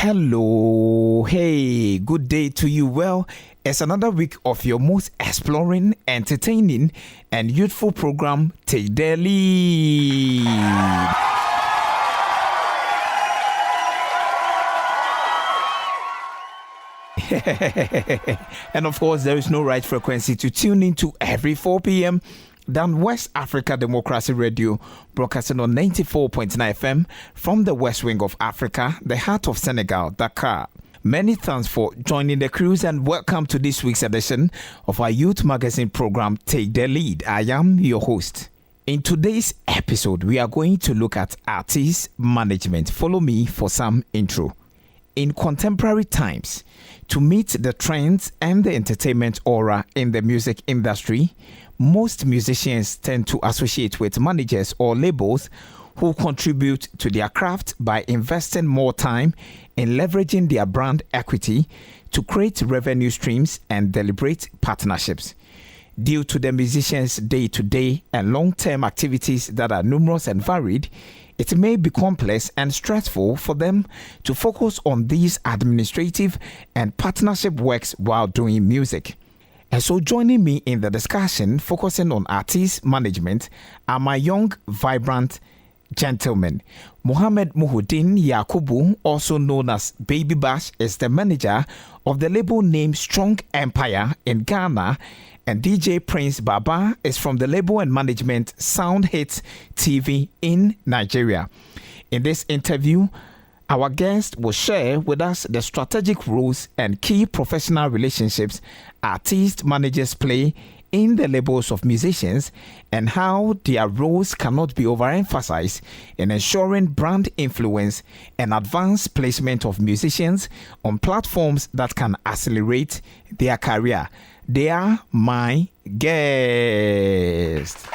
Hello, hey, good day to you. Well, it's another week of your most exploring, entertaining, and youthful program, Take the Lead. And of course, there is no right frequency to tune into every 4 p.m. than West Africa Democracy Radio, broadcasting on 94.9 FM from the West Wing of Africa, the heart of Senegal, Dakar. Many thanks for joining the cruise and welcome to this week's edition of our youth magazine program, Take the Lead. I am your host. In today's episode, we are going to look at artist management. Follow me for some intro. In contemporary times, to meet the trends and the entertainment aura in the music industry, most musicians tend to associate with managers or labels who contribute to their craft by investing more time in leveraging their brand equity to create revenue streams and deliberate partnerships. Due to the musicians' day-to-day and long-term activities that are numerous and varied, it may be complex and stressful for them to focus on these administrative and partnership works while doing music. And so joining me in the discussion focusing on artist management are my young, vibrant gentlemen. Mohammed Muhuddin Yakubu, also known as Baby Bash, is the manager of the label named Strong Empire in Ghana, and DJ Prince Baba is from the label and management Sound Hits TV in Nigeria. In this interview, our guest will share with us the strategic roles and key professional relationships artist managers play in the labels of musicians and how their roles cannot be overemphasized in ensuring brand influence and advanced placement of musicians on platforms that can accelerate their career. They are my guests.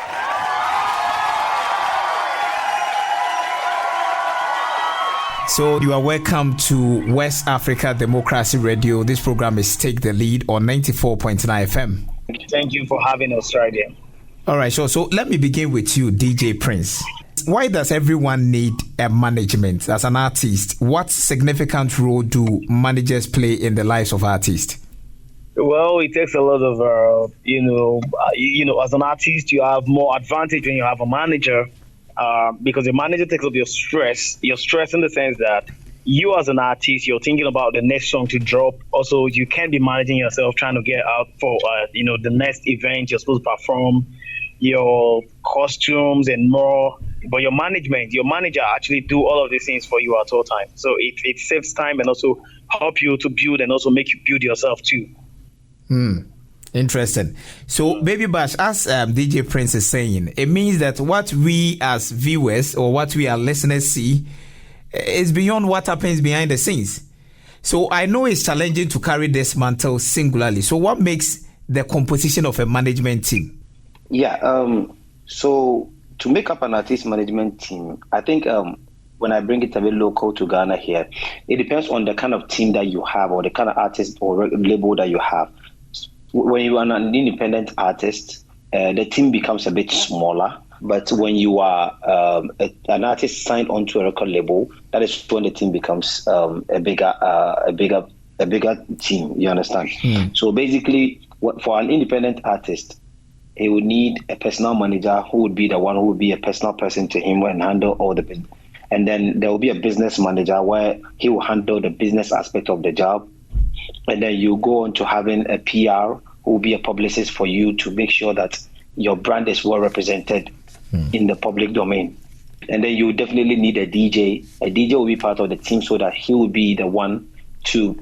So you are welcome to West Africa Democracy Radio. This program is Take the Lead on 94.9 FM. Thank you for having us right here. All right, so let me begin with you, DJ Prince. Why does everyone need a management as an artist? What significant role do managers play in the lives of artists? Well, it takes a lot of, as an artist, you have more advantage when you have a manager. Because the manager takes up your stress in the sense that you as an artist, you're thinking about the next song to drop. Also, you can't be managing yourself trying to get out for, the next event you're supposed to perform, your costumes and more. But your manager actually do all of these things for you at all times. So it saves time and also help you to build and also make you build yourself too. Interesting. So, Baby Bash, as DJ Prince is saying, it means that what we as viewers or what we as listeners see is beyond what happens behind the scenes. So, I know it's challenging to carry this mantle singularly. So, what makes the composition of a management team? So to make up an artist management team, I think when I bring it a bit local to Ghana here, it depends on the kind of team that you have or the kind of artist or label that you have. When you are an independent artist, the team becomes a bit smaller. But when you are an artist signed onto a record label, that is when the team becomes a bigger team. You understand? So basically, for an independent artist, he would need a personal manager who would be the one who would be a personal person to him and handle all the business. And then there will be a business manager where he will handle the business aspect of the job. And then you go on to having a PR who will be a publicist for you to make sure that your brand is well represented in the public domain. And then you definitely need a DJ. A DJ will be part of the team so that he will be the one to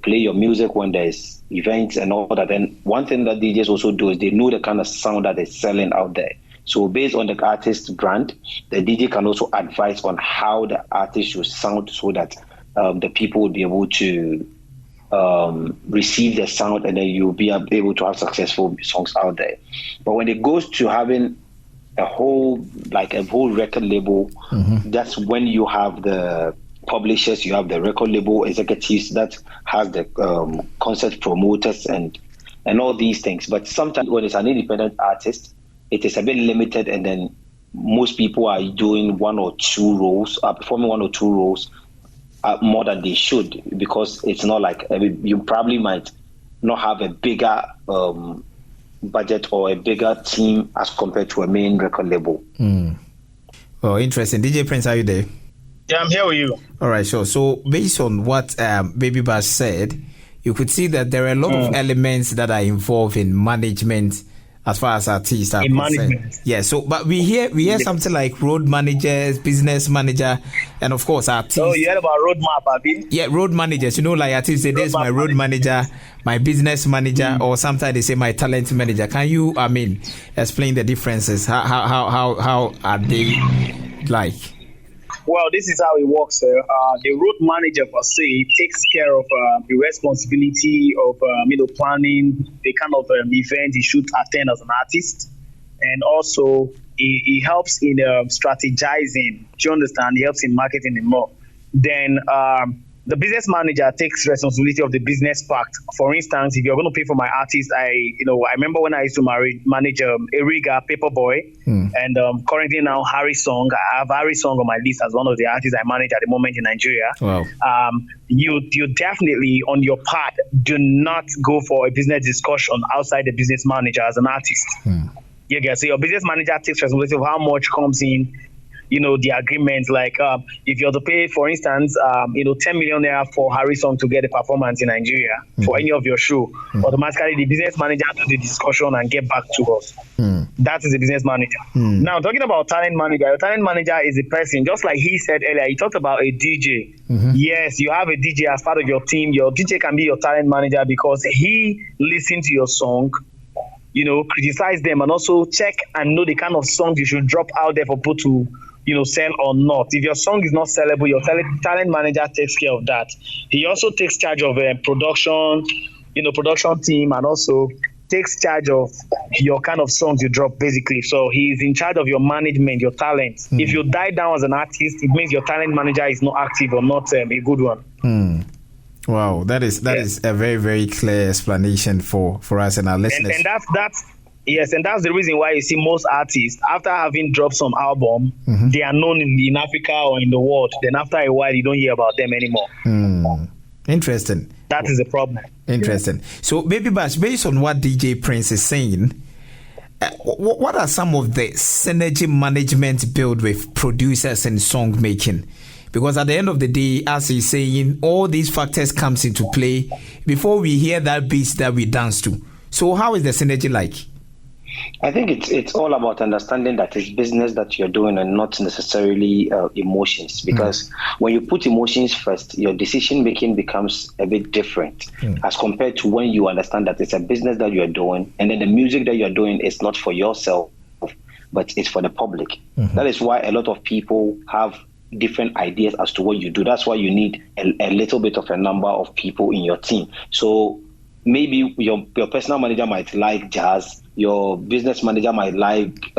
play your music when there's events and all that. And one thing that DJs also do is they know the kind of sound that they're selling out there. So based on the artist's brand, the DJ can also advise on how the artist should sound so that the people will be able to receive the sound, and then you'll be able to have successful songs out there. But when it goes to having a whole record label, that's when you have the publishers, you have the record label executives that has the concert promoters and all these things. But sometimes when it's an independent artist, it is a bit limited, and then most people are doing performing one or two roles more than they should, because it's not like, I mean, you probably might not have a bigger budget or a bigger team as compared to a main record label. Oh, interesting. DJ Prince, are you there? Yeah, I'm here with you. All right, sure. So based on what Baby Bash said, you could see that there are a lot of elements that are involved in management as far as artists are concerned. Yeah, so but we hear something like road managers, business manager, and of course artists. Oh, you heard about roadmap, Abi? Yeah, road managers. You know, like artists say, there's my road manager, my business manager, or sometimes they say my talent manager. Can you, explain the differences? How are they like? Well, this is how it works, sir. The road manager, per se, takes care of the responsibility of planning the kind of event he should attend as an artist. And also, he helps in strategizing. Do you understand? He helps in marketing and more. Then the business manager takes responsibility of the business part. For instance, if you're going to pay for my artist, I remember when I used to manage Eriga, Paperboy, and currently now Harry Song. I have Harry Song on my list as one of the artists I manage at the moment in Nigeria. Wow. You definitely, on your part, do not go for a business discussion outside the business manager as an artist. Yeah, so your business manager takes responsibility of how much comes in. The agreement, like if you're to pay, for instance, 10 million naira for Harry Song to get a performance in Nigeria for any of your show, automatically the business manager does the discussion and get back to us. That is the business manager. Now, talking about talent manager, your talent manager is a person, just like he said earlier, he talked about a DJ. Yes, you have a DJ as part of your team. Your DJ can be your talent manager because he listens to your song, criticize them, and also check and know the kind of songs you should drop out there for people to sell or not. If your song is not sellable, your talent manager takes care of that. He also takes charge of production team, and also takes charge of your kind of songs you drop, basically. So he's in charge of your management, your talent. If you die down as an artist, it means your talent manager is not active or not a good one. Wow, that is a very, very clear explanation for us and our listeners. And that's yes, and that's the reason why you see most artists, after having dropped some album, they are known in Africa or in the world. Then after a while, you don't hear about them anymore. Interesting. That is the problem. Interesting. Yeah. So, Baby Bash, based on what DJ Prince is saying, what are some of the synergy management built with producers and song making? Because at the end of the day, as he's saying, all these factors comes into play before we hear that beat that we dance to. So how is the synergy like? I think it's all about understanding that it's business that you're doing and not necessarily emotions. Because when you put emotions first, your decision making becomes a bit different as compared to when you understand that it's a business that you're doing, and then the music that you're doing is not for yourself, but it's for the public. That is why a lot of people have different ideas as to what you do. That's why you need a little bit of a number of people in your team. So maybe your personal manager might like jazz, your business manager might like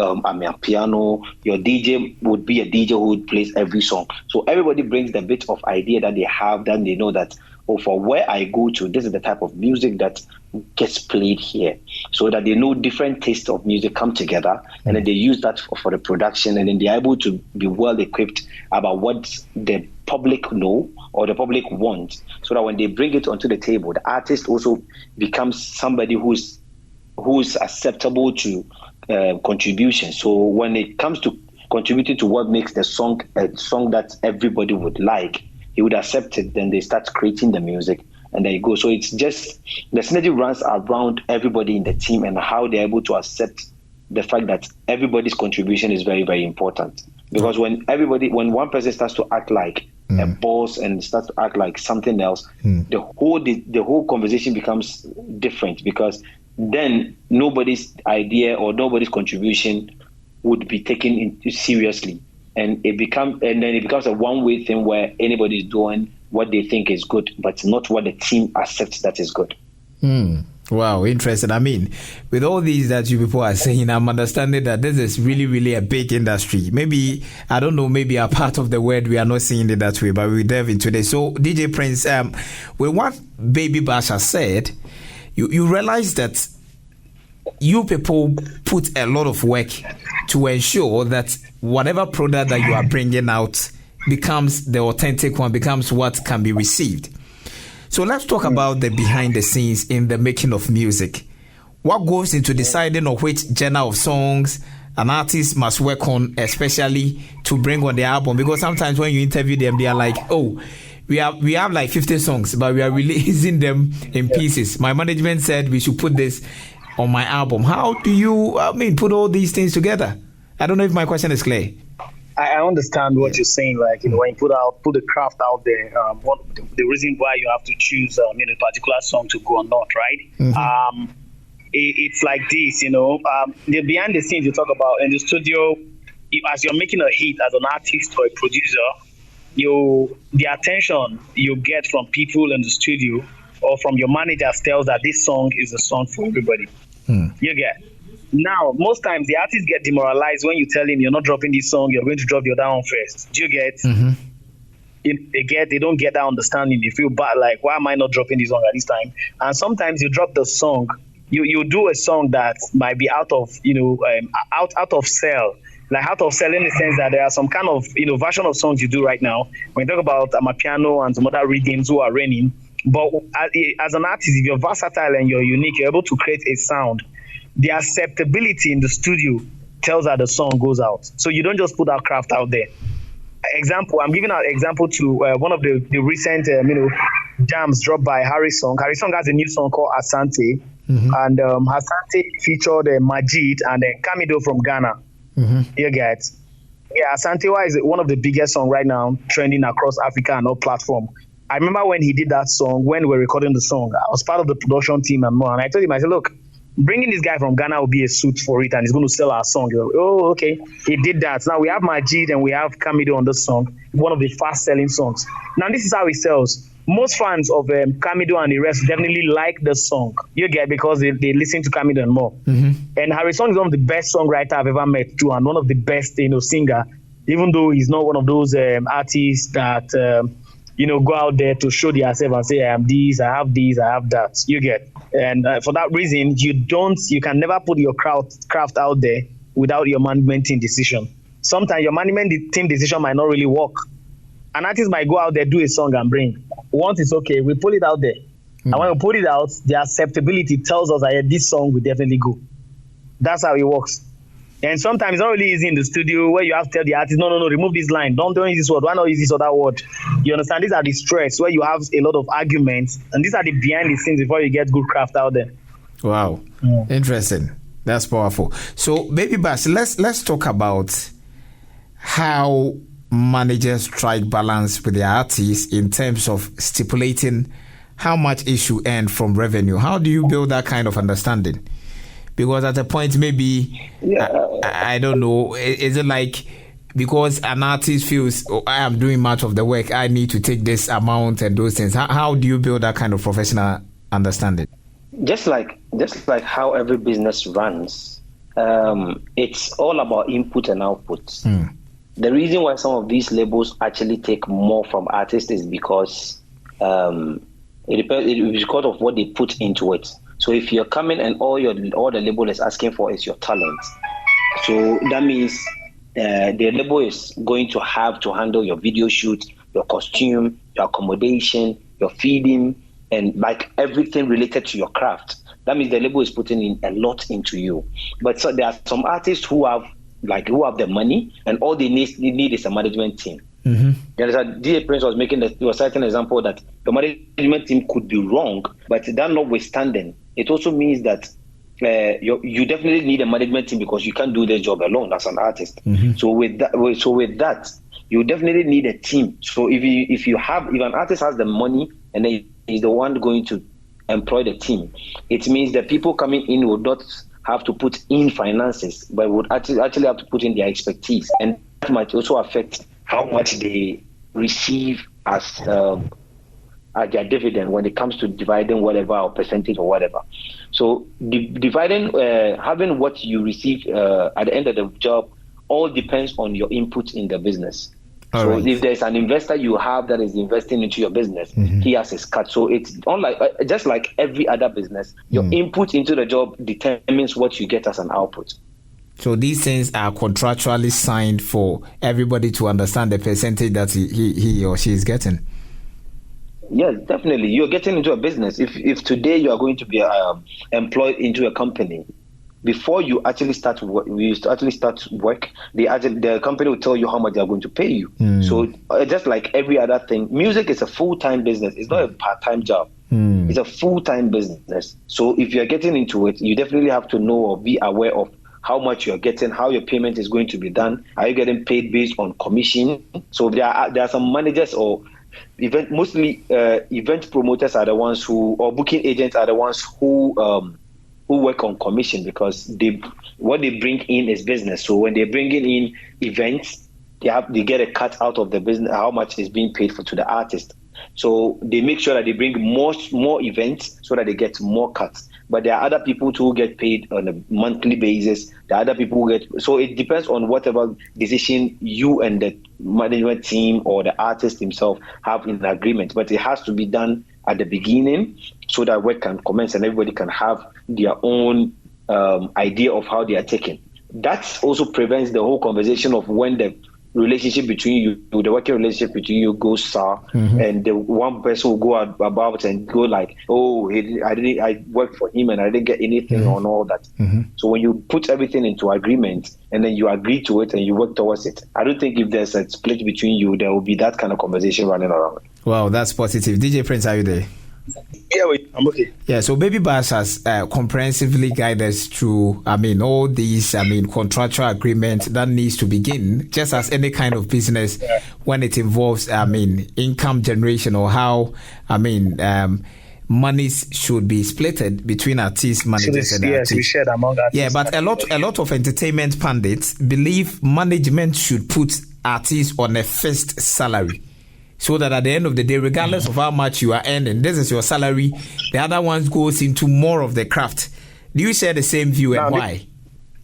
piano, your DJ would be a DJ who plays every song. So everybody brings the bit of idea that they have, then they know that, for where I go to, this is the type of music that gets played here. So that they know different tastes of music come together, and then they use that for the production, and then they're able to be well equipped about what the public know or the public wants, so that when they bring it onto the table, the artist also becomes somebody who's acceptable to contribution. So when it comes to contributing to what makes the song a song that everybody would like, he would accept it. Then they start creating the music, and there you go. So it's just the synergy runs around everybody in the team and how they're able to accept the fact that everybody's contribution is very, very important. Because when one person starts to act like a boss and starts to act like something else, the whole conversation becomes different, because then nobody's idea or nobody's contribution would be taken into seriously, and it becomes a one-way thing where anybody's doing what they think is good, but not what the team accepts that is good. Wow, interesting. I mean, with all these that you people are saying, I'm understanding that this is really, really a big industry. Maybe, I don't know, maybe a part of the world we are not seeing it that way, but we delve into this. So, DJ Prince, with what Baby Bash has said, you realize that you people put a lot of work to ensure that whatever product that you are bringing out becomes the authentic one, becomes what can be received. So let's talk about the behind the scenes in the making of music. What goes into deciding on which genre of songs an artist must work on, especially to bring on the album? Because sometimes when you interview them, they are like, oh, we have like 50 songs, but we are releasing them in pieces. My management said we should put this on my album. How do you, put all these things together? I don't know if my question is clear. I understand what you're saying. Like, when you put the craft out there, the reason why you have to choose, a particular song to go or not, right? Mm-hmm. It's like this, the behind the scenes you talk about in the studio, as you're making a hit as an artist or a producer, the attention you get from people in the studio or from your managers tells that this song is a song for everybody. You get. Now, most times the artists get demoralized when you tell him you're not dropping this song, you're going to drop the other one first. Do you get? Mm-hmm. They don't get that understanding. They feel bad, like, why am I not dropping this song at this time? And sometimes you drop the song, you do a song that might be out of sell. Like out of sell in the sense that there are some kind of version of songs you do right now. When you talk about Amapiano and some other rhythms who are reigning, but as an artist, if you're versatile and you're unique, you're able to create a sound. The acceptability in the studio tells that the song goes out. So you don't just put that craft out there. Example, I'm giving an example to one of the recent jams dropped by Harry Song. Harry Song has a new song called Asante, and Asante featured Majid and Kamido from Ghana. You get. Yeah, Asantewa is one of the biggest songs right now trending across Africa and all platform. I remember when he did that song, when we were recording the song, I was part of the production team and more, and I told him, I said, look, bringing this guy from Ghana will be a suit for it, and he's going to sell our song. Like, oh, okay. He did that. Now we have Majid and we have Kamido on this song, one of the fast-selling songs. Now this is how it sells. Most fans of Kamido and the rest definitely like the song. You get, because they listen to Kamido and more. And Harry Song is one of the best songwriters I've ever met too, and one of the best singer. Even though he's not one of those artists that go out there to show themselves and say, I am this, I have that. You get. And for that reason, you can never put your craft out there without your management team decision. Sometimes your management team decision might not really work. An artist might go out there, do a song and bring. Once it's okay, we put it out there. And when we put it out, the acceptability tells us that this song will definitely go. That's how it works. And sometimes it's not really easy in the studio where you have to tell the artist, no, remove this line. Don't use this word. Why not use this other word? You understand? These are the stress where you have a lot of arguments. And these are the behind the scenes before you get good craft out there. Wow. Interesting. That's powerful. So, Baby Bass, let's talk about how managers strike balance with their artists in terms of stipulating how much each should earn from revenue. How do you build that kind of understanding? Because at a point, maybe, I don't know, is it like, because an artist feels, I am doing much of the work, I need to take this amount and those things. How do you build that kind of professional understanding? Just like how every business runs, it's all about input and output. The reason why some of these labels actually take more from artists is because it's because of what they put into it. So if you're coming and all the label is asking for is your talent, so that means the label is going to have to handle your video shoot, your costume, your accommodation, your feeding, and like everything related to your craft. That means the label is putting in a lot into you. But so there are some artists who have the money, and all they need is a management team. There is DJ Prince was citing an example that the management team could be wrong, but that notwithstanding, it also means that you definitely need a management team because you can't do the job alone as an artist. So with that, you definitely need a team. So if an artist has the money and then he's the one going to employ the team, it means that people coming in would not have to put in finances, but would actually have to put in their expertise, and that might also affect how much they receive as their dividend when it comes to dividing whatever or percentage or whatever. So dividing, having what you receive at the end of the job all depends on your input in the business. So if there's an investor you have that is investing into your business, he has his cut. So it's just like every other business, your input into the job determines what you get as an output. So these things are contractually signed for everybody to understand the percentage that he or she is getting. Yes, definitely. You're getting into a business. If today you are going to be employed into a company, before you actually start work, the company will tell you how much they are going to pay you. So just like every other thing, music is a full-time business. It's not a part-time job. It's a full-time business. So if you're getting into it, you definitely have to know or be aware of how much you're getting, how your payment is going to be done. Are you getting paid based on commission? So there are some managers or event promoters are the ones who, or booking agents are the ones who work on commission, because what they bring in is business. So when they're bringing in events, they get a cut out of the business, how much is being paid to the artist. So they make sure that they bring more events so that they get more cuts. But there are other people too who get paid on a monthly basis. There are other people who get, so it depends on whatever decision you and the management team or the artist himself have in agreement. But it has to be done at the beginning so that work can commence and everybody can have their own idea of how they are taking. That also prevents the whole conversation of when the relationship between you, the working relationship between you goes sour, and the one person will go about and go like, oh, I worked for him and I didn't get anything on all that. So when you put everything into agreement and then you agree to it and you work towards it, I don't think if there's a split between you, there will be that kind of conversation running around. Wow, that's positive. DJ Prince, are you there? Yeah, I'm okay. Yeah, so Baby Bash has comprehensively guided us through, all these, contractual agreement that needs to begin, just as any kind of business when it involves, income generation or how, monies should be splitted between artists, managers, and artists. Yes, we shared among artists. Yeah, but a lot of entertainment pundits believe management should put artists on a fixed salary, so that at the end of the day, regardless of how much you are earning, this is your salary. The other ones goes into more of the craft. Do you share the same view, and why?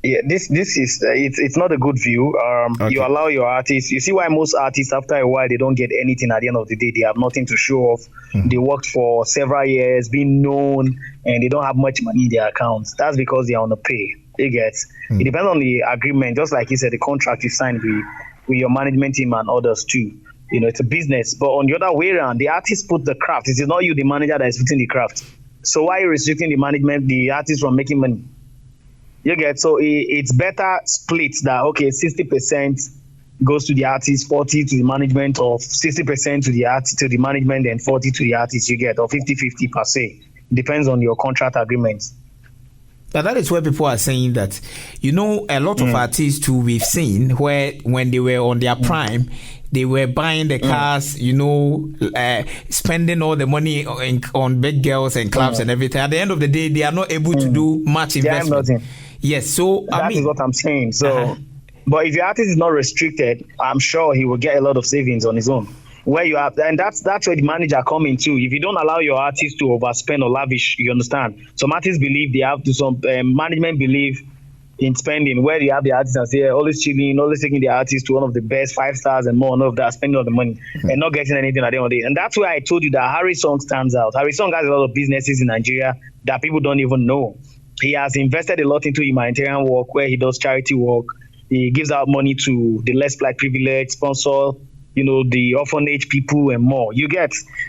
This is it's not a good view. Okay. You allow your artists. You see why most artists, after a while, they don't get anything at the end of the day. They have nothing to show off. They worked for several years, being known, and they don't have much money in their accounts. That's because they are on the pay. It depends on the agreement, just like you said, the contract you signed with your management team and others too. It's a business. But on the other way around, the artist put the craft. It is not you, the manager, that is putting the craft. So why are you restricting the artist from making money? So it's better split that, okay, 60% goes to the artist, 40 to the management, or 60% to the artist, to the management, and 40 to the artist, or 50-50 per se. Depends on your contract agreements. But that is where people are saying that, a lot of artists too we've seen where when they were on their prime, they were buying the cars, spending all the money on big girls and clubs and everything. At the end of the day, they are not able to do much investment. Yes, so that is what I'm saying. So, but if the artist is not restricted, I'm sure he will get a lot of savings on his own. Where you have, and that's where the manager come in too. If you don't allow your artist to overspend or lavish, you understand. Some artists believe they have to. Some management believe in spending, where you have the artists and say always chilling, always taking the artist to one of the best 5 stars and more, and all of that, spending all the money and not getting anything at the end of the day. And that's why I told you that Harry Song stands out. Harry Song has a lot of businesses in Nigeria that people don't even know. He has invested a lot into humanitarian work, where he does charity work. He gives out money to the less privileged, sponsor, the orphanage people and more.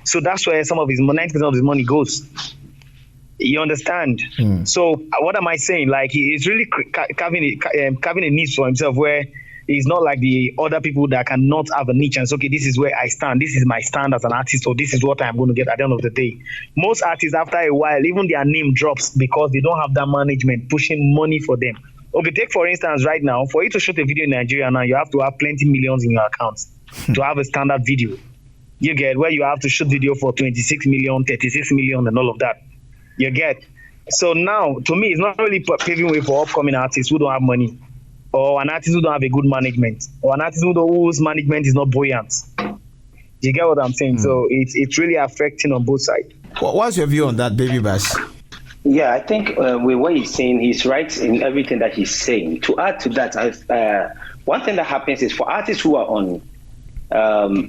So that's where some of his 90% of his money goes. You understand? So what am I saying? Like, he is really carving a niche for himself, where he's not like the other people that cannot have a niche and say, okay, this is where I stand. This is my stand as an artist, or this is what I'm going to get at the end of the day. Most artists, after a while, even their name drops because they don't have that management pushing money for them. Okay, take for instance right now, for you to shoot a video in Nigeria now, you have to have plenty millions in your accounts to have a standard video. Where you have to shoot video for 26 million, 36 million and all of that. So now, to me, it's not really paving way for upcoming artists who don't have money, or an artist who don't have a good management, or an artist whose management is not buoyant. You get what I'm saying? So it's really affecting on both sides. What's your view on that, Baby Bash? Yeah, I think with what he's saying, he's right in everything that he's saying. To add to that, one thing that happens is for artists who are on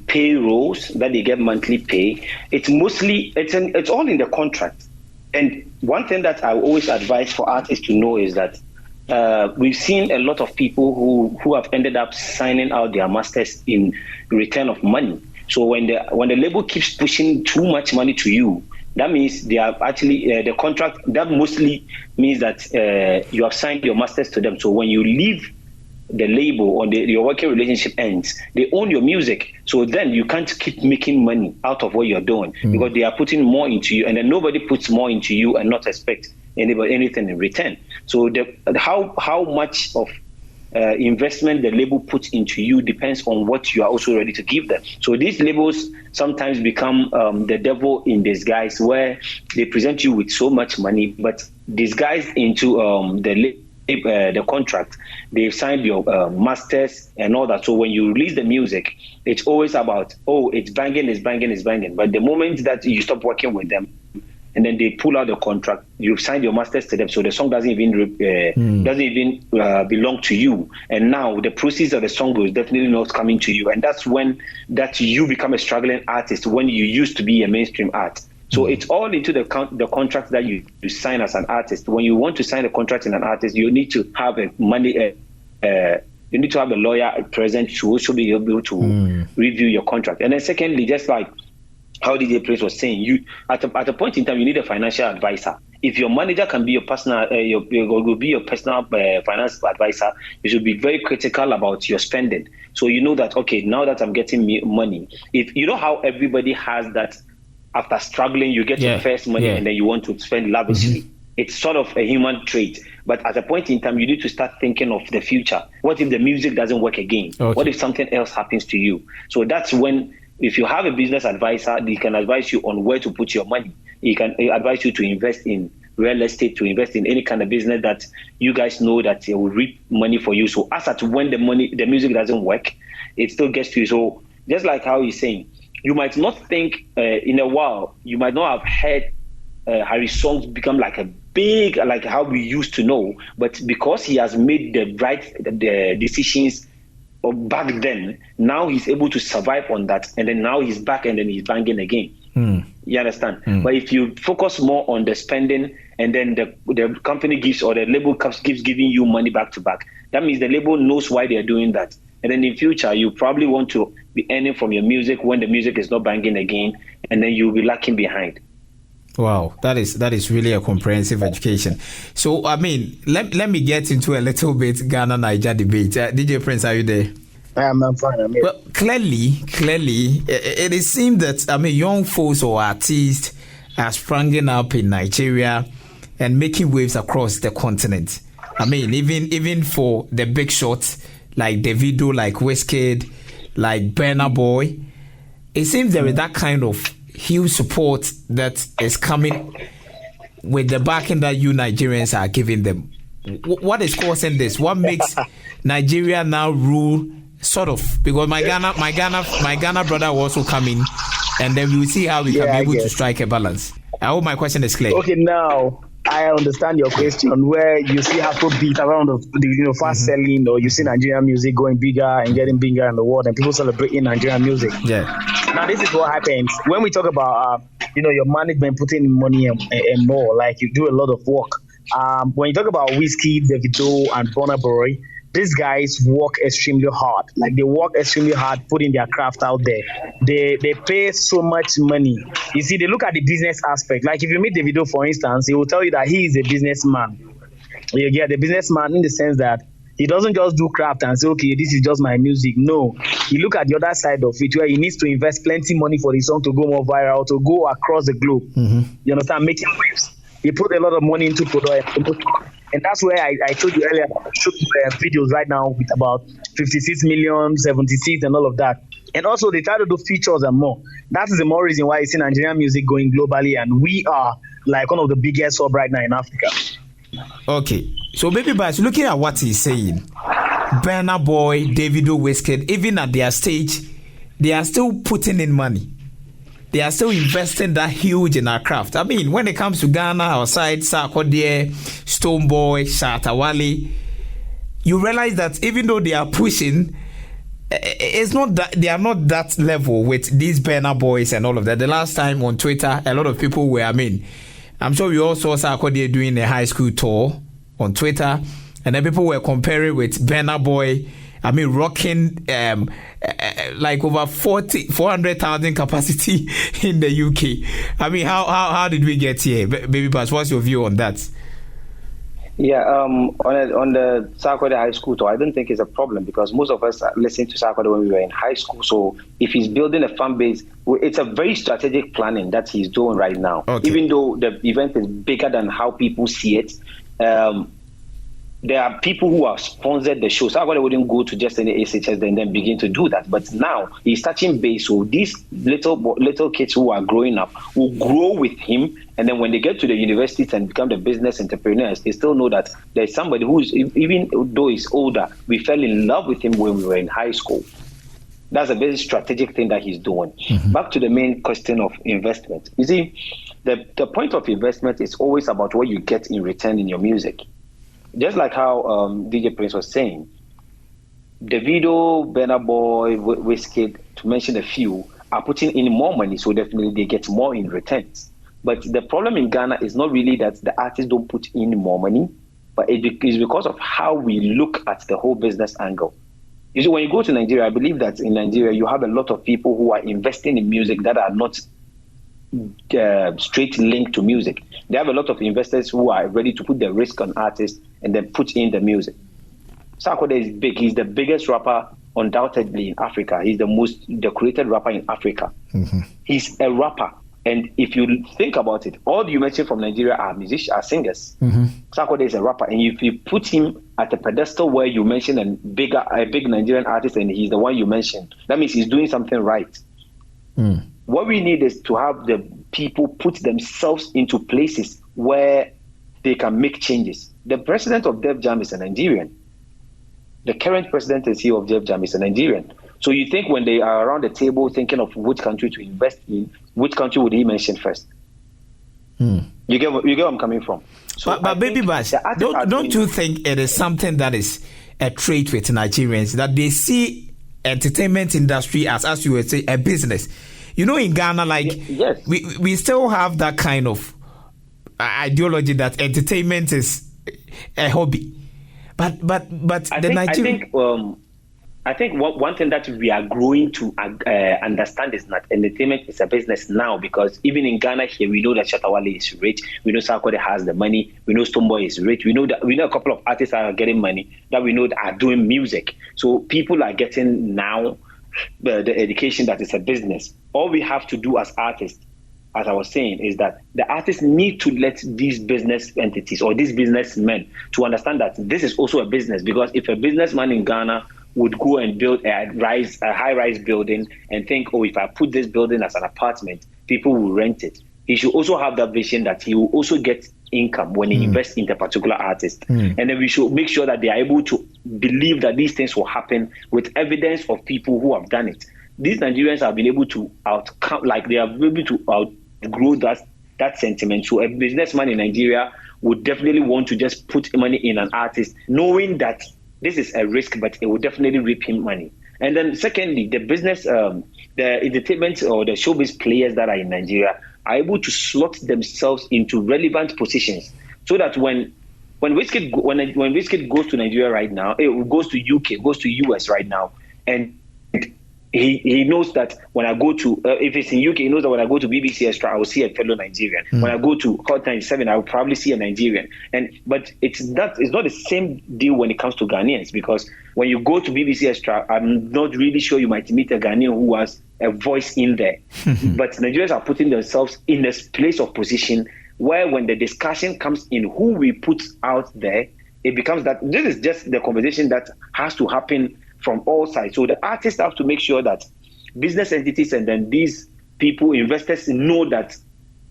payrolls that they get monthly pay, it's all in the contract. And one thing that I always advise for artists to know is that we've seen a lot of people who have ended up signing out their masters in return of money. So when the label keeps pushing too much money to you, that means they are actually the contract. That mostly means that you have signed your masters to them. So when you leave the label or your working relationship ends, they own your music. So then you can't keep making money out of what you're doing because they are putting more into you, and then nobody puts more into you and not expect anything in return. So how much of investment the label puts into you depends on what you are also ready to give them. So these labels sometimes become the devil in disguise, where they present you with so much money, but disguised into the contract, they've signed your masters and all that. So when you release the music, it's always about, it's banging. But the moment that you stop working with them, and then they pull out the contract, you've signed your masters to them, so the song doesn't even belong to you. And now the proceeds of the song is definitely not coming to you. And that's when you become a struggling artist, when you used to be a mainstream art. So it's all into the contract that you sign as an artist. When you want to sign a contract in an artist, you need to have you need to have a lawyer present to also be able to review your contract. And then secondly, just like how DJ Prince was saying, you at a point in time you need a financial advisor. If your manager can be your personal, will be your personal finance advisor, you should be very critical about your spending. So you know that, okay, now that I'm getting money, if you know how everybody has that, after struggling, you get your first money and then you want to spend lavishly. It's sort of a human trait. But at a point in time, you need to start thinking of the future. What if the music doesn't work again? Okay. What if something else happens to you? So that's when, if you have a business advisor, he can advise you on where to put your money. He can advise you to invest in real estate, to invest in any kind of business that you guys know that it will reap money for you. So as at when the music doesn't work, it still gets to you. So just like how he's saying, you might not think in a while, you might not have heard Harry's songs become like how we used to know, but because he has made the decisions back then, now he's able to survive on that, and then now he's back and then he's banging again. You understand? But if you focus more on the spending, and then the company gives, or the label gives giving you money back to back, that means the label knows why they're doing that. And then in future, you probably want to be earning from your music when the music is not banging again, and then you'll be lacking behind. Wow, that is really a comprehensive education. So, I mean, let me get into a little bit Ghana-Niger debate. DJ Prince, are you there? I'm fine. I'm here. Well, clearly, it is seen that, young folks or artists are springing up in Nigeria and making waves across the continent. Even for the big shots, like Davido, like Wizkid, like Burna Boy, it seems there is that kind of huge support that is coming with the backing that you Nigerians are giving them. What is causing this? What makes Nigeria now rule, sort of? Because my Ghana brother will also come in, and then we will see how we can be able to strike a balance. I hope my question is clear. Okay, now I understand your question, where you see Afrobeat around the fast selling, or you see Nigerian music going bigger and getting bigger in the world, and people celebrating Nigerian music. Yeah. Now this is what happens when we talk about your management putting in money and more. Like, you do a lot of work. When you talk about Wizkid, Davido, and Burna Boy, these guys work extremely hard. Like, they work extremely hard, putting their craft out there. They pay so much money. You see, they look at the business aspect. Like, if you meet Davido, for instance, he will tell you that he is a businessman. You get the businessman in the sense that he doesn't just do craft and say, okay, this is just my music. No, you look at the other side of it, where he needs to invest plenty money for the song to go more viral, to go across the globe. You understand? Making waves. He put a lot of money into production. And that's where I told you earlier, I shoot videos right now with about 56 million, 76 and all of that. And also they try to do features and more. That is the more reason why you see Nigerian music going globally, and we are like one of the biggest hub right now in Africa. Okay, so Baby Bash, looking at what he's saying, Burna Boy, Davido, Wizkid, even at their stage, they are still putting in money. They are still investing that huge in our craft. When it comes to Ghana, outside, Sarkodie, Stoneboy, Shatta Wale, you realize that even though they are pushing, it's not that they are not that level with these Burna Boys and all of that. The last time on Twitter, a lot of people were, I'm sure we all saw Sarkodie doing a high school tour on Twitter, And then people were comparing with Burna Boy. I mean, rocking like over 400,000 capacity in the UK. I mean, how did we get here? Baby Bass, what's your view on that? Yeah, on the Sarkodie High School tour, I don't think it's a problem because most of us listened to Sarkodie when we were in high school. So if he's building a fan base, it's a very strategic planning that he's doing right now. Okay. Even though the event is bigger than how people see it, there are people who have sponsored the show. Sarkodie wouldn't go to just any SHS and then begin to do that. But now he's touching base. So these little kids who are growing up will grow with him. And then when they get to the universities and become the business entrepreneurs, they still know that there's somebody who's, even though he's older, we fell in love with him when we were in high school. That's a very strategic thing that he's doing. Mm-hmm. Back to the main question of investment. You see, the point of investment is always about what you get in return in your music. Just like how DJ Prince was saying, Davido, Burna Boy, Wizkid, to mention a few, are putting in more money, so definitely they get more in returns. But the problem in Ghana is not really that the artists don't put in more money, but it is because of how we look at the whole business angle. You see, when you go to Nigeria, I believe that in Nigeria, you have a lot of people who are investing in music that are not straight linked to music. They have a lot of investors who are ready to put the risk on artists and then put in the music. Sarkodie is big. He's the biggest rapper undoubtedly in Africa. He's the most decorated rapper in Africa. Mm-hmm. He's a rapper. And if you think about it, all you mentioned from Nigeria are musicians, are singers. Mm-hmm. Sarkodie is a rapper. And if you put him at a pedestal where you mention a big Nigerian artist and he's the one you mentioned, that means he's doing something right. Mm. What we need is to have the people put themselves into places where they can make changes. The president of Def Jam is a Nigerian. The current president and CEO of Def Jam is a Nigerian. So you think when they are around the table thinking of which country to invest in, which country would he mention first? You get where I'm coming from. So but Baby Bass, don't you think it is something that is a trait with Nigerians, that they see entertainment industry as you would say, a business? You know, in Ghana, like, yes, we still have that kind of ideology that entertainment is a hobby. But I think one thing that we are growing to understand is that entertainment is a business now, because even in Ghana here, we know that Shatta Wale is rich. We know Sarkodie has the money. We know Stonebwoy is rich. We know a couple of artists that are getting money that we know that are doing music. So people are getting now the education that is a business. All we have to do as artists, as I was saying, is that the artists need to let these business entities or these businessmen to understand that this is also a business. Because if a businessman in Ghana would go and build a high-rise building and think, oh, if I put this building as an apartment, people will rent it. He should also have that vision that he will also get income when he invests in the particular artist. And then we should make sure that they are able to believe that these things will happen with evidence of people who have done it. These Nigerians have been able to outgrow that sentiment. So a businessman in Nigeria would definitely want to just put money in an artist, knowing that this is a risk, but it will definitely reap him money. And then secondly, the business, the entertainment or the showbiz players that are in Nigeria are able to slot themselves into relevant positions, so that when Wizkid goes to Nigeria right now, it goes to UK, goes to US right now, and he knows that when I go to, if it's in UK, he knows that when I go to BBC Extra, I will see a fellow Nigerian. When I go to Hot 97, I will probably see a Nigerian. But it's not the same deal when it comes to Ghanaians, because when you go to BBC Extra, I'm not really sure you might meet a Ghanaian who has a voice in there. But Nigerians are putting themselves in this place of position where when the discussion comes in who we put out there, it becomes that this is just the conversation that has to happen from all sides. So the artists have to make sure that business entities and then these people, investors, know that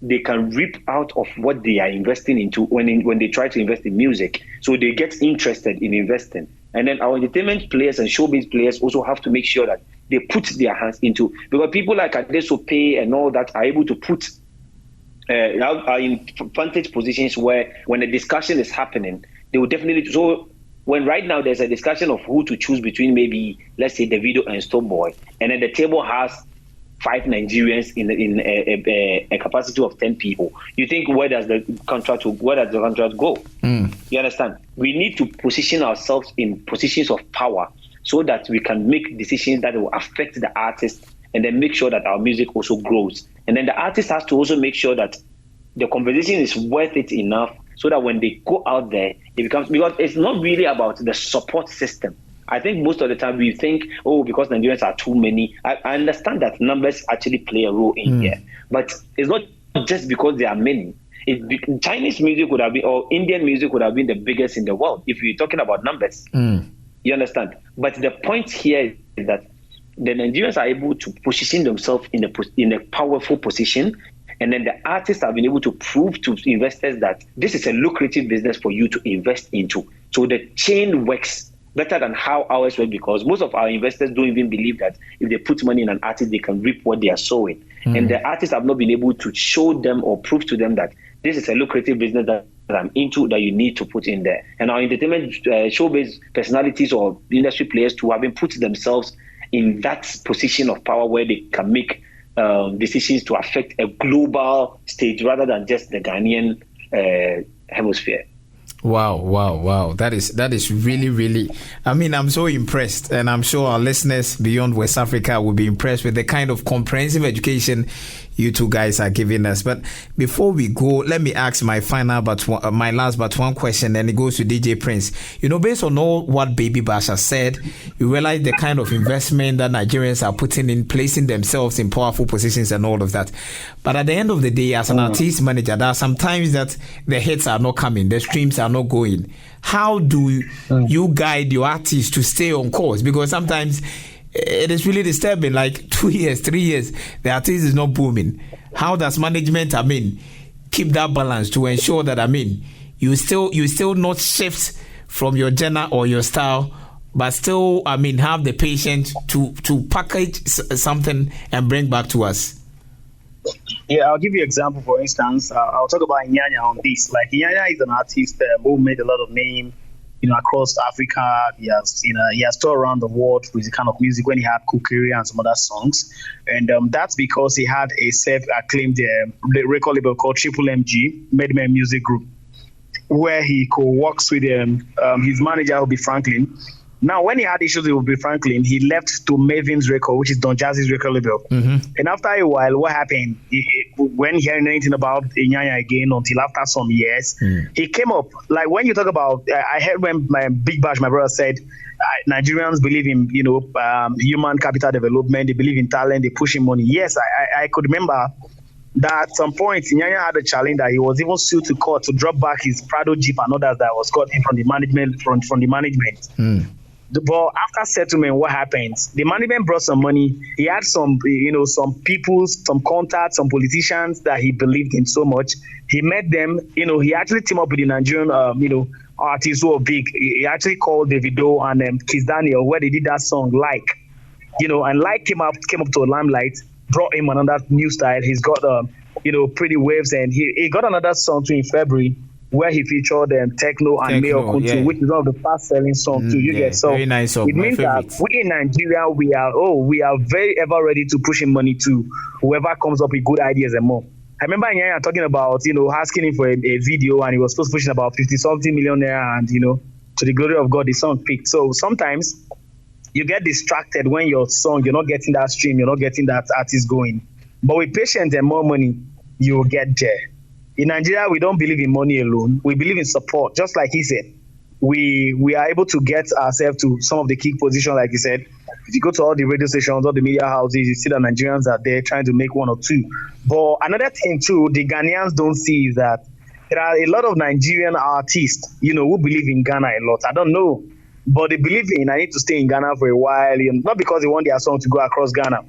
they can reap out of what they are investing into when they try to invest in music. So they get interested in investing. And then our entertainment players and showbiz players also have to make sure that they put their hands into, because people like Adesope and all that are able to put are in vantage positions where when a discussion is happening, they will definitely. So when right now there's a discussion of who to choose between, maybe let's say Davido and Stonebwoy, and then the table has 5 Nigerians in a capacity of 10 people, you think where does the contract go? You understand? We need to position ourselves in positions of power so that we can make decisions that will affect the artist and then make sure that our music also grows. And then the artist has to also make sure that the conversation is worth it enough so that when they go out there, it becomes, because it's not really about the support system. I think most of the time we think, oh, because Nigerians are too many. I understand that numbers actually play a role in here, but it's not just because there are many. Chinese music would have been, or Indian music would have been the biggest in the world if you're talking about numbers. You understand? But the point here is that the Nigerians are able to position themselves in a powerful position, and then the artists have been able to prove to investors that this is a lucrative business for you to invest into. So the chain works better than how ours work, because most of our investors don't even believe that if they put money in an artist, they can reap what they are sowing. And the artists have not been able to show them or prove to them that this is a lucrative business that I'm into, that you need to put in there. And our entertainment showbiz personalities or industry players too have been put themselves in that position of power where they can make decisions to affect a global stage rather than just the Ghanaian hemisphere. Wow. That is really, really, I mean, I'm so impressed, and I'm sure our listeners beyond West Africa will be impressed with the kind of comprehensive education you two guys are giving us. But before we go, let me ask my last but one question, and it goes to DJ Prince. Based on all what Baby Bash has said, you realize the kind of investment that Nigerians are putting in, placing themselves in powerful positions and all of that. But at the end of the day, as an artist manager, there are some times that the hits are not coming, the streams are not going. How do you guide your artists to stay on course? Because sometimes it is really disturbing, like 2 years, 3 years, the artist is not booming. How does management, keep that balance to ensure that, you still not shift from your genre or your style, but still, have the patience to package something and bring back to us? Yeah, I'll give you an example. For instance, I'll talk about Nyanya on this. Like, Nyanya is an artist who made a lot of name, across Africa. He has toured around the world with the kind of music when he had Kukiri and some other songs. And that's because he had a self-acclaimed record label called Triple MG, Medman Music Group, where he co-works with his manager, Obi Franklin. Now, when he had issues with Obi Franklin, he left to Maven's record, which is Don Jazzy's record label. And after a while, what happened? When hearing anything about Nyanya again, until after some years, he came up. Like, when you talk about, I heard when my Big Bash, my brother, said, Nigerians believe in, human capital development. They believe in talent. They push in money. Yes, I could remember that at some point, Nyanya had a challenge that he was even sued to court to drop back his Prado Jeep and others that was gotten from the management. But after settlement, what happens? The management brought some money. He had some people, some contacts, some politicians that he believed in so much. He met them. He actually teamed up with the Nigerian, artists who are big. He actually called Davido and Kiss Daniel, where they did that song Like. And Like came up to a limelight, brought him another new style. He's got Pretty Waves, and he got another song too in February, where he featured Techno and Mayor Kuntu, which is one of the fast-selling songs too. You get so very nice song. It means that we in Nigeria we are very ever ready to push in money to whoever comes up with good ideas and more. I remember Nyanya talking about asking him for a video, and he was supposed to push in about 50-something million naira, and to the glory of God, the song picked. So sometimes you get distracted when your song, you're not getting that stream, you're not getting that artist going. But with patience and more money, you will get there. In Nigeria, we don't believe in money alone. We believe in support. Just like he said, we are able to get ourselves to some of the key positions, like he said. If you go to all the radio stations, all the media houses, you see that Nigerians are there trying to make one or two. But another thing too, the Ghanaians don't see is that there are a lot of Nigerian artists, who believe in Ghana a lot. I don't know, but they believe I need to stay in Ghana for a while, not because they want their song to go across Ghana.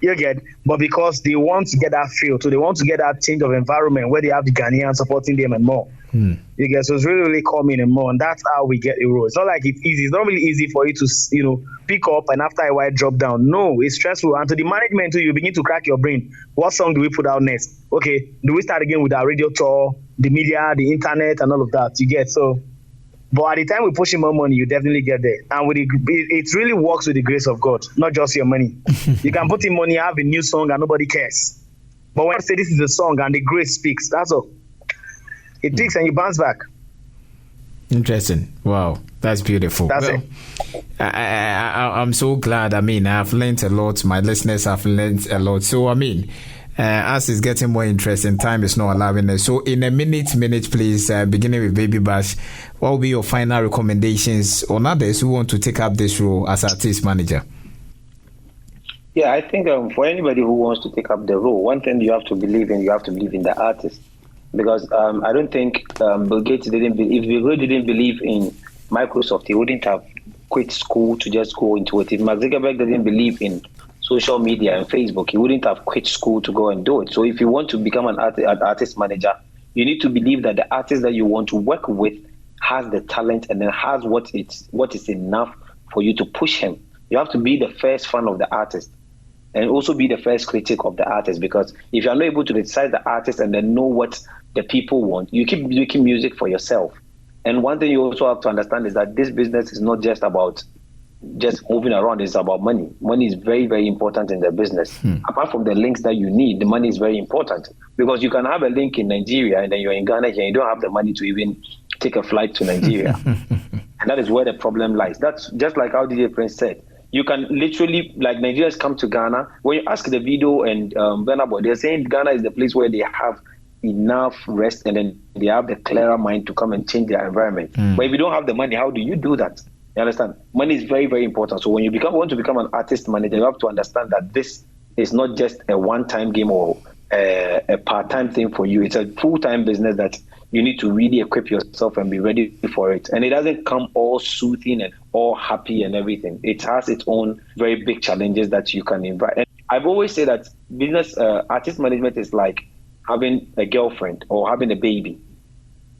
You get, but because they want to get that feel, so they want to get that change of environment where they have the Ghanaians supporting them and more. You get, so it's really, really coming and more, and that's how we get the role. It's not like it's easy. It's not really easy for you to, pick up and after a while drop down. No, it's stressful. And to the management too, you begin to crack your brain. What song do we put out next? Okay, do we start again with our radio tour, the media, the internet, and all of that? You get so. But at the time we push in more money, you definitely get there. And it really works with the grace of God, not just your money. You can put in money, have a new song, and nobody cares. But when I say this is a song and the grace speaks, that's all. It takes and you bounce back. Interesting. Wow, that's beautiful. That's it. I'm so glad. I mean, I've learned a lot. My listeners have learned a lot. So, I mean, as it's getting more interesting, time is not allowing us. So, in a minute, please, beginning with Baby Bash, what will be your final recommendations on others who want to take up this role as artist manager? Yeah, I think for anybody who wants to take up the role, one thing you have to believe in the artist. Because I don't think Bill Gates didn't believe. If Bill Gates didn't believe in Microsoft, he wouldn't have quit school to just go into it. If Mark Zuckerberg didn't believe in social media and Facebook, he wouldn't have quit school to go and do it. So if you want to become an artist manager, you need to believe that the artist that you want to work with has the talent and then has what is enough for you to push him. You have to be the first fan of the artist. And also be the first critic of the artist, because if you're not able to decide the artist and then know what the people want, you keep making music for yourself. And one thing you also have to understand is that this business is not just about just moving around, it's about money. Money is very, very important in the business. Apart from the links that you need, the money is very important, because you can have a link in Nigeria and then you're in Ghana here, and you don't have the money to even take a flight to Nigeria. And that is where the problem lies. That's just like how DJ Prince said. You can literally, like, Nigerians come to Ghana. When you ask the video and Ghana boy, they're saying Ghana is the place where they have enough rest and then they have the clearer mind to come and change their environment. But if you don't have the money, how do you do that? You understand? Money is very, very important. So when you want to become an artist manager, you have to understand that this is not just a one-time game or a part-time thing for you. It's a full-time business that you need to really equip yourself and be ready for it. And it doesn't come all soothing and all happy and everything. It has its own very big challenges that you can invite. And I've always said that business artist management is like having a girlfriend or having a baby.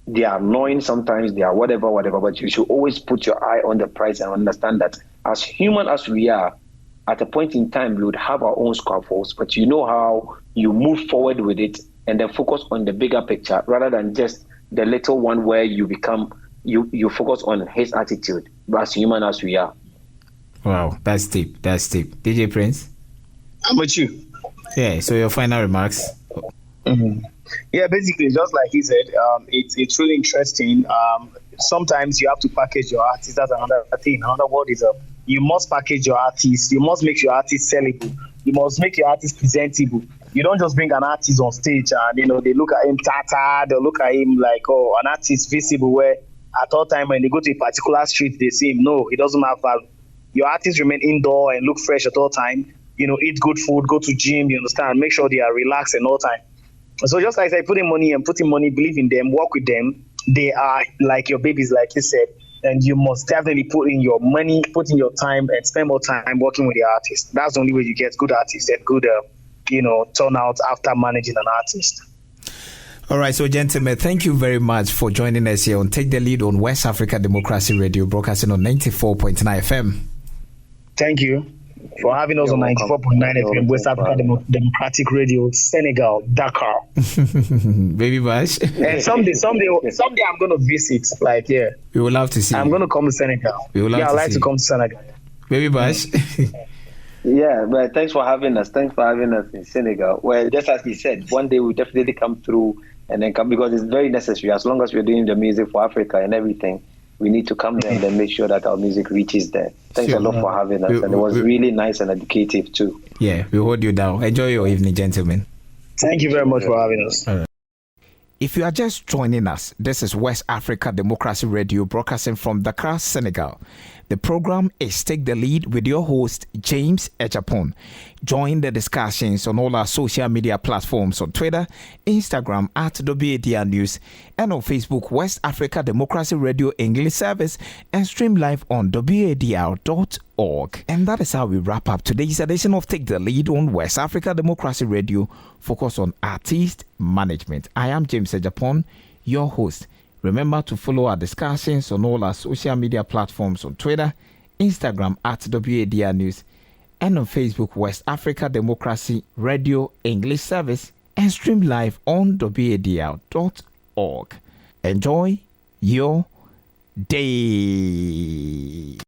They are annoying sometimes, they are whatever, but you should always put your eye on the prize and understand that as human as we are, at a point in time, we would have our own squabbles, but you know how you move forward with it and then focus on the bigger picture rather than just the little one where you you focus on his attitude as human as we are. Wow, that's deep. DJ Prince? I'm with you. Yeah, so your final remarks? Yeah, basically, just like he said, it's really interesting. Sometimes you have to package your artist. That's another thing. Another word is you must package your artist. You must make your artist sellable. You must make your artist presentable. You don't just bring an artist on stage and they look at him tattered, they look at him like, oh, an artist visible, where at all time when they go to a particular street they see him. No, it doesn't have value. Your artists remain indoor and look fresh at all time. Eat good food, go to gym, you understand, make sure they are relaxed at all time. So just like I said, put in money, believe in them, work with them. They are like your babies, like you said, and you must definitely put in your money, put in your time, and spend more time working with the artist. That's the only way you get good artists and good, turnout after managing an artist. All right, so gentlemen, thank you very much for joining us here on Take the Lead on West Africa Democracy Radio, broadcasting on 94.9 FM. Thank you for having us on 94.9 FM, West Africa Democratic Radio, Senegal, Dakar. Baby Bash. And someday I'm going to visit. Like, yeah. We would love to see I'm going to come to Senegal. I'd like to come to Senegal. Baby Bash. Yeah, but thanks for having us. Thanks for having us in Senegal. Well, just as he said, one day we'll definitely come through and then come, because it's very necessary. As long as we're doing the music for Africa and everything, we need to come there and then make sure that our music reaches there. Thanks a lot for having us. And it was really nice and educative too. Yeah, we hold you down. Enjoy your evening, gentlemen. Thank you very much for having us. All right. If you are just joining us, this is West Africa Democracy Radio, broadcasting from Dakar, Senegal. The program is Take the Lead with your host, James Ejapon. Join the discussions on all our social media platforms on Twitter, Instagram at WADR News, and on Facebook, West Africa Democracy Radio English Service, and stream live on WADR.org. And that is how we wrap up today's edition of Take the Lead on West Africa Democracy Radio, focused on artist management. I am James Ejapon, your host. Remember to follow our discussions on all our social media platforms on Twitter, Instagram at WADR News, and on Facebook, West Africa Democracy Radio English Service, and stream live on WADR.org. Enjoy your day.